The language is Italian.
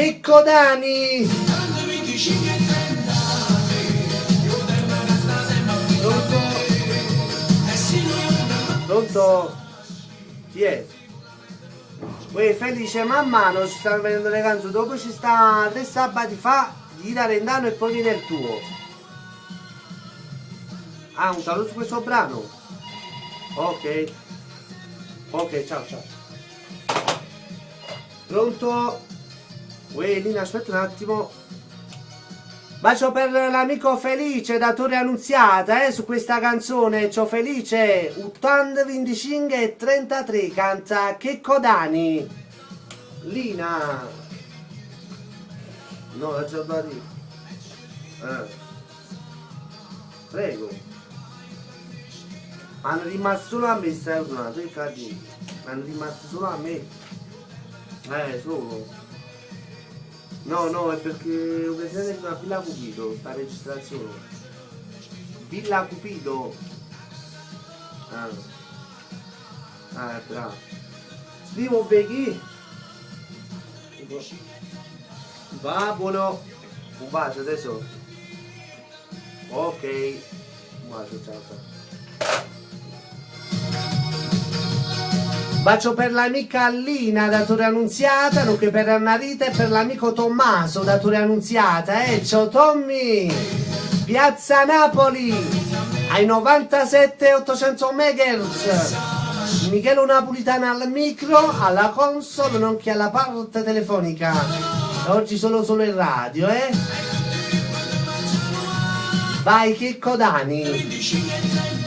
Checco Dani! Pronto? Pronto? Chi è? Uè, Felice, man mano ci stanno venendo le canzoni, dopo ci sta 3 sabati fa di Arendano e poi viene il tuo. Ah, un saluto su questo brano? Ok. Ok, ciao ciao. Pronto? Uè, Lina, aspetta un attimo. Bacio per l'amico Felice da Torre Annunziata, su questa canzone. Ciao Felice, 80, 25 e 33, canta Checco Dani. Lina. No, la già da lì. Prego. Hanno rimasto solo a me, stai urlando, che cazzo? Hanno rimasto solo a me. Solo. No, è perché ho presente una Villa Cupido, sta registrazione. Villa Cupido. Bravo. Vivo Beghi. Va buono. Un bacio adesso. Ok. Un bacio, ciao. Bacio per l'amica Allina da Torre Annunziata, nonché per Annarita e per l'amico Tommaso da Torre Annunziata, Ciao Tommy! Piazza Napoli ai 97 800 MHz. Michelo Napolitano al micro, alla console, nonché alla parte telefonica. Oggi solo in radio, Vai Checco Dani!